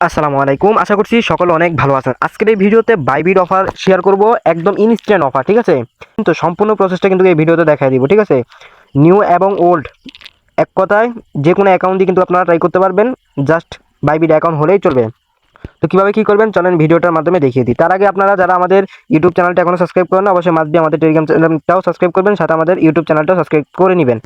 আসসালামু আলাইকুম। আশা করছি সকলে অনেক ভালো আছেন। আজকের এই ভিডিওতে বাইবিট অফার শেয়ার করব, একদম ইনস্ট্যান্ট অফার, ঠিক আছে? তো সম্পূর্ণ প্রসেসটা কিন্তু এই ভিডিওতে দেখাই দিব, ঠিক আছে? নিউ এবং ওল্ড এক কথায় যে কোনো অ্যাকাউন্ট দিয়ে কিন্তু আপনারা ট্রাই করতে পারবেন, জাস্ট বাইবিট অ্যাকাউন্ট হলেই চলবে। তো কীভাবে কী করবেন চলেন ভিডিওটার মাধ্যমে দেখিয়ে দিই। তার আগে আপনারা যারা আমাদের ইউটিউব চ্যানেলটা এখনও সাবস্ক্রাইব করেন না, অবশ্যই মাস্ট বি আমাদের টেলিগ্রাম চ্যানেলটাও সাবস্ক্রাইব করবেন, সাথে আমাদের ইউটিউব চ্যানেলটাও সাবস্ক্রাইব করে নেবেন।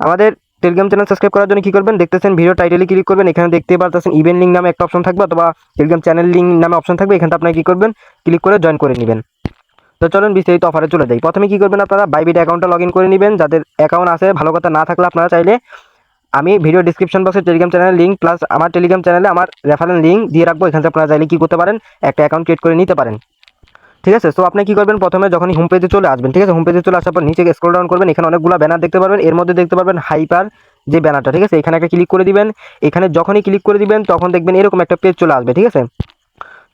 আমাদের টেলিগ্রাম চ্যানেল সাবস্ক্রাইব করার জন্য কী করবেন, দেখতেছেন ভিডিও টাইটেলে ক্লিক করবেন, এখানে দেখতে পারতেছেন ইভেন্ট লিঙ্ক নামে একটা অপশন থাকবে, অথবা টেলিগ্রাম চ্যানেল লিঙ্ক নামে অপশন থাকবে, এখানটা আপনারা কী করবেন, ক্লিক করে জয়েন করে নেবেন। তো চলুন বিস্তারিত অফারে চলে যাই। প্রথমে কী করবেন, আপনারা বাইবিট অ্যাকাউন্টটা লগ ইন করে নেবেন। যাদের অ্যাকাউন্ট আছে, ভালো কথা, না থাকলে আপনারা চাইলে আমি ভিডিও ডিসক্রিপশন বক্সে টেলিগ্রাম চ্যানেলের লিঙ্ক প্লাস আমার টেলিগ্রাম চ্যানেলে আমার রেফারেল লিঙ্ক দিয়ে রাখবো, এখান থেকে আপনারা চাইলে কী করতে পারেন, একটা অ্যাকাউন্ট ক্রিয়েট করে নিতে পারেন, ঠিক আছে? তো আপনি কী করবেন, প্রথমে যখনই হোম পেজে চলে আসবেন, ঠিক আছে? হোম পেজে চলে আসার পর নিচে স্ক্রল ডাউন করবেন, এখানে অনেকগুলো ব্যানার দেখতে পারবেন, এর মধ্যে দেখতে পারবেন হাইপার যে ব্যানারটা, ঠিক আছে? এখানে একটা ক্লিক করে দিবেন। এখানে যখনই ক্লিক করে দিবেন তখন দেখবেন এরকম একটা পেজ চলে আসবে, ঠিক আছে?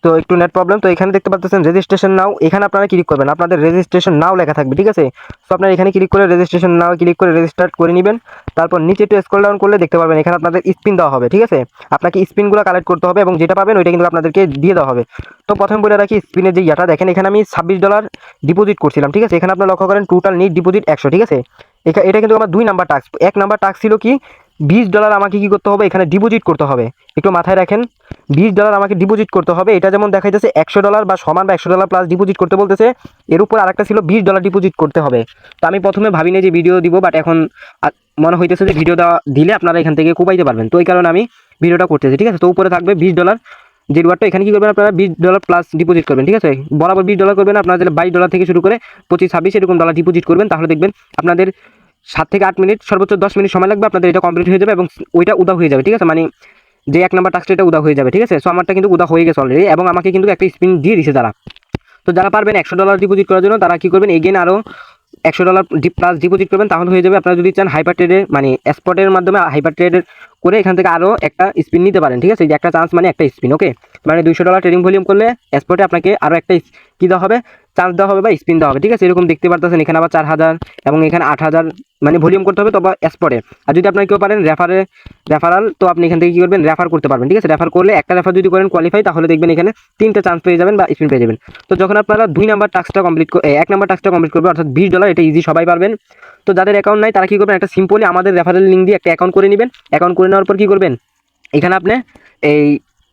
তো একটু নেট প্রবলেম, তো এখানে দেখতে পাচ্ছেন রেজিস্ট্রেশন নাও, এখানে আপনারা ক্লিক করবেন, আপনাদের রেজিস্ট্রেশন নাও লেখা থাকবে, ঠিক আছে? তো আপনারা এখানে ক্লিক করে রেজিস্ট্রেশন নাও ক্লিক করে রেজিস্টার করে নেবেন। তারপর নিচে একটু স্ক্রল ডাউন করলে দেখতে পারবেন এখানে আপনাদের স্পিন দেওয়া হবে, ঠিক আছে? আপনাকে স্পিনগুলো কালেক্ট করতে হবে এবং যেটা পাবেন ওইটা কিন্তু আপনাদেরকে দিয়ে দেওয়া হবে। তো প্রথমে বলে রাখি, স্পিনের যে ইয়াটা দেখেন, এখানে আমি $26 ডিপোজিট করছিলাম, ঠিক আছে? এখানে আপনারা লক্ষ্য করেন টোটাল নিট ডিপোজিট 100, ঠিক আছে? এটা কিন্তু আমার 2 নাম্বার টাস্ক। 1 নাম্বার টাস্ক ছিল কি, $20 আমাকে কী করতে হবে, এখানে ডিপোজিট করতে হবে। একটু মাথায় রাখেন, $20 আমাকে ডিপোজিট করতে হবে। এটা যেমন দেখাইতেছে $100 বা সমান বা $100 প্লাস ডিপোজিট করতে বলতেছে, এর উপর আরেকটা ছিল $20 ডিপোজিট করতে হবে। তো আমি প্রথমে ভাবিনি যে ভিডিও দিব, বাট এখন মনে হইতেছে যে ভিডিও দেওয়া দিলে আপনারা এখান থেকে কোপাইতে পারবেন, তো এই কারণে আমি ভিডিওটা করতেছি, ঠিক আছে? তো উপরে থাকবে $20 যে রিওয়ার্ডটা, এখানে কী করবেন, আপনারা $20 প্লাস ডিপোজিট করবেন, ঠিক আছে? বরাবর $20 করবেন, আপনারা যদি $22 থেকে শুরু করে 25, 26 এরকম ডলার ডিপোজিট করবেন, তাহলে দেখবেন আপনাদের 7 থেকে 8 মিনিট, সর্বোচ্চ 10 মিনিট সময় লাগবে, আপনাদের এটা কমপ্লিট হয়ে যাবে এবং ওইটা উদা হয়ে যাবে, ঠিক আছে? মানে যে 1 নাম্বার টাস্কটা এটা উদা হয়ে যাবে, ঠিক আছে? সো আমারটা কিন্তু উদা হয়ে গেছে অলরেডি, এবং আমাকে কিন্তু একটা স্পিন দিয়ে দিছে তারা। তো যারা পারবেন $100 ডিপোজিট করার জন্য, তারা কী করবেন, এগেন আরও $100 প্লাস ডিপোজিট করবেন, তাহলে হয়ে যাবে। আপনারা যদি চান হাইপার ট্রেডে মানে স্পটের মাধ্যমে হাইপার ট্রেডের করে এখান থেকে আরও একটা স্পিন নিতে পারেন, ঠিক আছে? যে একটা চান্স মানে একটা স্পিন, ওকে? মানে $200 ট্রেডিং ভলিউম করলে স্পটে আপনাকে আরও একটা কী দেওয়া হবে, চান্স দেওয়া হবে বা স্পিন দেওয়া হবে, ঠিক আছে? এরকম দেখতে পারতেছেন এখানে আবার 4000 এবং এখানে 8000 মানে ভলিউম করতে হবে, তবে স্পটে। আর যদি আপনার কেউ পারেন রেফারাল, তো আপনি এখান থেকে কী করবেন, রেফার করতে পারবেন, ঠিক আছে? রেফার করলে একটা রেফার যদি করেন কোয়ালিফাই, তাহলে দেখবেন এখানে 3টা চান্স পেয়ে যাবেন বা স্পিন পেয়ে যাবেন। তো যখন আপনারা 2 নাম্বার টাস্কটা কমপ্লিট 1 নাম্বার টাস্কটা কমপ্লিট করবে, অর্থাৎ $20, এটা ইজি সবাই পারবেন। তো যাদের অ্যাকাউন্ট নাই তারা কী করবেন, একটা সিম্পলি আমাদের রেফারেল লিঙ্ক দিয়ে একটা অ্যাকাউন্ট করে নেবেন। অ্যাকাউন্ট করে নেওয়ার পর কী করবেন, এখানে আপনি এই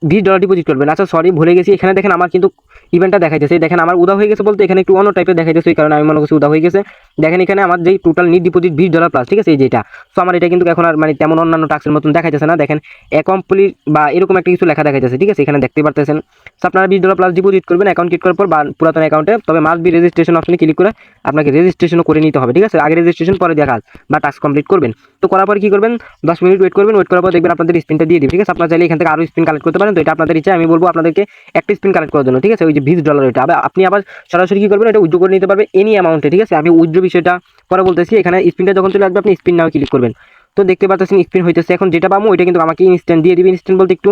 $20 ডিপোজিট করবেন। আচ্ছা সরি, ভুলে গেছি, এখানে দেখেন আমার কিন্তু ইভেন্টটা দেখাইতেছে, দেখেন আমার উদা হয়ে গেছে বলতে এখানে একটু অন্য টাইপের দেখাইতেছে, এই কারণে আমি মনে করছি উদা হয়ে গেছে। দেখেন এখানে আমার যেই টোটাল নিট ডিপোজিট $20 প্লাস, ঠিক আছে? এই যেটা, সো আমার এটা কিন্তু এখন আর মানে তেমন অন্যান্য টাস্কের মতন দেখাইতেছে না। দেখেন অ্যাকমপ্লিট বা এরকম একটা কিছু লেখা দেখাইতেছে, ঠিক আছে? এখানে দেখতে পারতেছেন। সো আপনারা $20 প্লাস ডিপোজিট করবেন অ্যাকাউন্ট ক্রিয়েট করার পর বা পুরাতন অ্যাকাউন্টে, তবে মাস্ট বি রেজিস্ট্রেশন অপশনে ক্লিক করে আপনাকে রেজিস্ট্রেশনও করে নিতে হবে, ঠিক আছে? আগে রেজিস্ট্রেশন পরে দেখা বা টাস্ক কমপ্লিট করবেন। তো করার পর কী করবেন, 10 মিনিট ওয়েট করবেন, ওয়েট করার পর দেখবেন আপনাদের স্পিনটা দিয়ে দিবে, ঠিক আছে? আপনারা চাইলে এখান থেকে আরও স্পিন কালেক্ট করতে পারেন, তো এটা আপনাদের ইচ্ছা। আমি বলবো আপনাদেরকে একটা স্পিন কালেক্ট করার জন্য, ঠিক আছে? ওই যে $20 এটা আপনি আবার সরাসরি কী করবেন, এটা উইথড্র করে নিতে পারবেন এনি অ্যামাউন্টে, ঠিক আছে? আমি উইথড্র বিষয়টা পরে বলতেছি। এখানে স্পিনটা যখন চলে আসবে আপনি স্পিন নাও ক্লিক করবেন। তো দেখতে পাচ্ছেন স্পিন হইতেছে, এখন যেটা পাবো ওইটা কিন্তু আমাকে ইনস্ট্যান্ট দিয়ে দিবে। ইনস্ট্যান্ট বলতে একটু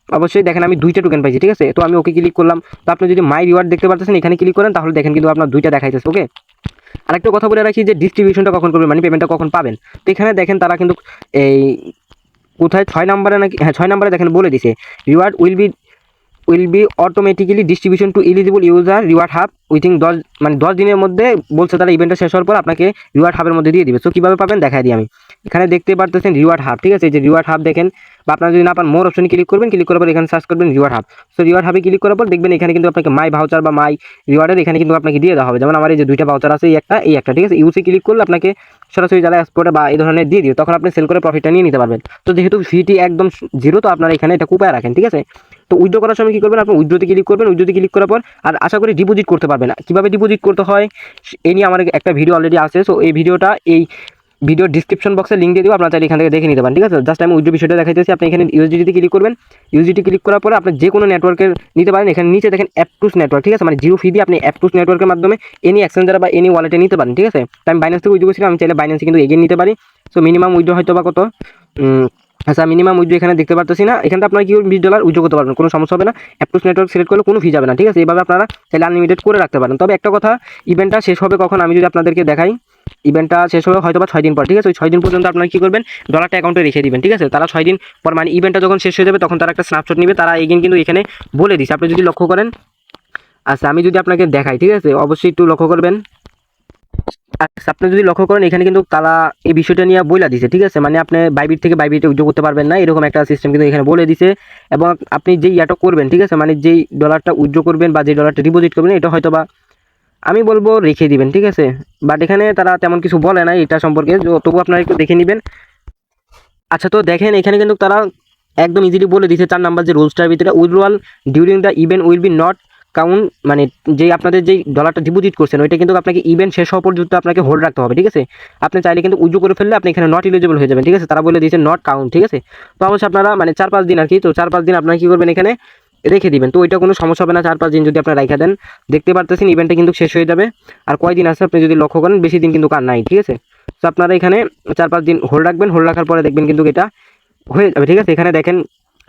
অবশ্যই দেখেন আমি 2টা টোকেন পাইছি, ঠিক আছে? তো আমি ওকে ক্লিক করলাম। তো আপনি যদি মাই রিওয়ার্ড দেখতে পাচ্ছেন এখানে ক্লিক করেন, তাহলে দেখেন কিন্তু আপনার 2টা দেখাইতেছে, ওকে? আরেকটা কথা বলে রাখি যে ডিস্ট্রিবিউশনটা কখন করবেন, মানে পেমেন্টটা কখন পাবেন। তো এখানে দেখেন তারা কিন্তু এই কোথায় 6 নম্বরে নাকি, হ্যাঁ 6 নম্বরে দেখেন বলে দিছে, reward will be automatically distribution to eligible user reward hub within 10 দিনের মধ্যে বলছে তারা। ইভেন্টটা শেষ হওয়ার পর আপনাকে রিওয়ার্ড হাবের মধ্যে দিয়ে দিবে। সো কীভাবে পাবেন দেখাই দিই আমি। এখানে দেখতে পারতেছেন রিওয়ার্ড হাব, ঠিক আছে? এই যে রিওয়ার্ড হাব দেখেন, বা আপনারা যদি না পান মোর অপশনে ক্লিক করবেন, ক্লিক করার পর এখানে সার্চ করবেন রিওয়ার্ড হাব। সো রিওয়ার্ড হাবে ক্লিক করার পর দেখবেন এখানে কিন্তু আপনাকে মাই ভাউচার বা মাই রিওয়ার্ডের এখানে কিন্তু আপনাকে দিয়ে দেওয়া হবে। যেমন আমার এই যে 2টা ভাউচার আছে, এই একটা, ঠিক আছে? ইউসি ক্লিক করলে আপনাকে সরাসরি যারা এক্সপোর্টে বা এই ধরনের দিয়ে দিও, তখন আপনি সেল করে প্রফিটটা নিয়ে নিতে পারবেন। তো যেহেতু ফিটি একদম 0, তো আপনারা এখানে এটা কুপায় রাখেন, ঠিক আছে? তো উইথড্র করার সময় কী করবেন, আপনি উইথড্রতে ক্লিক করবেন। উইথড্রতে ক্লিক করার পর আর আশা করি ডিপোজিট করতে পারবেন। কীভাবে ডিপোজিট করতে হয় এই নিয়ে আমার একটা ভিডিও অলরেডি আছে। সো এই ভিডিওটা এই ভিডিওর ডিসক্রিপশন বক্সে লিঙ্ক দিয়ে দিব, আপনারা চাইলে এখান থেকে দেখে নিতে পারেন, ঠিক আছে? জাস্ট আমি উইথড্র বিষয়টা দেখাইতেছি। আপনি এখানে ইউএসডিটি ক্লিক করবেন। ইউএসডিটি ক্লিক করার পরে আপনি যে কোনো নেটওয়ার্কের নিতে পারেন। এখানে নিচে দেখেন অ্যাপটুস নেটওয়ার্ক, ঠিক আছে? মানে 0 ফি দিয়ে আপনি অ্যাপটুস নেটওয়ার্কের মাধ্যমে এনি এক্সচেঞ্জার বা এনি ওয়ালেটে নিতে পারেন, ঠিক আছে? তো আমি বাইন্যান্স থেকে উইথড্র করেছিলাম, আমি চাইলে বাইন্যান্সে কিন্তু এগিয়ে নিতে পারি। সো মিনিমাম উইথড্র হয়তো বা কত, আচ্ছা মিনিমাম উইথড্র এখানে দেখতে পারতেছি না। এখানে আপনারা কি $20 উইথড্র করতে পারবেন, কোনো সমস্যা হবে না। অ্যাপটুস নেটওয়ার্ক সিলেক্ট করলে কোনো ফি যাবে না, ঠিক আছে? এইভাবে আপনারা চাইলে আনলিমিটেড করে রাখতে পারেন। তবে একটা কথা, ইভেন্টটা শেষ হবে কখন আমি যদি আপনাদেরকে দেখাই, ইভেন্টটা শেষ হবে হয়তো বা 6 দিন পর, ঠিক আছে? ওই 6 দিন পর্যন্ত আপনারা কি করবেন, ডলারটা অ্যাকাউন্টে রেখে দিবেন, ঠিক আছে? তারা 6 দিন পর মানে ইভেন্টটা যখন শেষ হয়ে যাবে তখন তারা একটা স্ন্যাপশট নিবে, তারা এগেইন কিন্তু এখানে বলে দিছে, আপনি যদি লক্ষ্য করেন। আচ্ছা আমি যদি আপনাকে দেখাই, ঠিক আছে, অবশ্যই একটু লক্ষ্য করবেন। আচ্ছা আপনি যদি লক্ষ্য করেন এখানে কিন্তু তারা এই বিষয়টা নিয়ে বইলা দিছে, ঠিক আছে? মানে আপনি বাইবিট থেকে বাইবিটে উইথড্র করতে পারবেন না, এরকম একটা সিস্টেম কিন্তু এখানে বলে দিছে। এবং আপনি যেই ইয়াটা করবেন, ঠিক আছে, মানে যেই ডলারটা উইথড্র করবেন বা যেই ডলারটা ডিপোজিট করবেন, এটা হয়তো বা আমি বলবো রেখে দিবেন, ঠিক আছে? বাট এখানে তারা তেমন কিছু বলে না এটা সম্পর্কে, তবু আপনারা একটু দেখে নেবেন। আচ্ছা তো দেখেন এখানে কিন্তু তারা একদম ইজিলি বলে দিচ্ছে 4 নাম্বার যে রুলসটার ভিতরে, withdrawal during the event will be not count, মানে যে আপনাদের যেই ডলারটা ডিপোজিট করছেন ওইটা কিন্তু আপনাকে ইভেন্ট শেষ হওয়া পর্যন্ত আপনাকে হোল্ড রাখতে হবে, ঠিক আছে? আপনি চাইলে কিন্তু উইথড্র করে ফেললে আপনি এখানে নট এলিজিবল হয়ে যাবেন, ঠিক আছে? তারা বলে দিয়েছে নট কাউন্ট, ঠিক আছে? তো অবশ্যই আপনারা মানে 4-5 দিন আর কি, তো 4-5 দিন আপনারা কি করবেন, এখানে রেখে দিবেন। তো ওইটা কোনো সমস্যা হবে না, 4-5 দিন যদি আপনারা রেখে দেন। দেখতে পারতেছেন ইভেন্টটা কিন্তু শেষ হয়ে যাবে। আর কয়দিন আছে আপনি যদি লক্ষ্য করেন, বেশি দিন কিন্তু কার নাই, ঠিক আছে? তো আপনারা এখানে 4-5 দিন হোল্ড রাখবেন, হোল্ড রাখার পরে দেখবেন কিন্তু এটা হয়ে যাবে, ঠিক আছে? এখানে দেখেন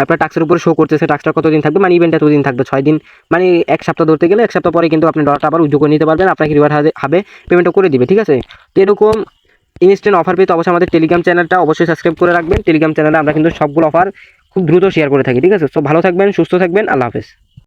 আপনার টাস্কের উপরে শো করতেছে টাস্কটা কতদিন থাকবে, মানে ইভেন্টটা এতদিন থাকবে 6 দিন, মানে 1 সপ্তাহ ধরতে গেলে 1 সপ্তাহ পরে কিন্তু আপনি ডলারটা আবার উইথড্র করে নিতে পারবেন, আপনাকে রিওয়ার্ড হবে, পেমেন্টও করে দিবে, ঠিক আছে? তো এরকম ইনস্ট্যান্ট অফার পেতে অবশ্যই আমাদের টেলিগ্রাম চ্যানেলটা অবশ্যই সাবস্ক্রাইব করে রাখবেন। টেলিগ্রাম চ্যানেলে আমরা কিন্তু সবগুলো অফার খুব দ্রুত শেয়ার করে থাকি, ঠিক আছে? তো ভালো থাকবেন, সুস্থ থাকবেন, আল্লাহ হাফেজ।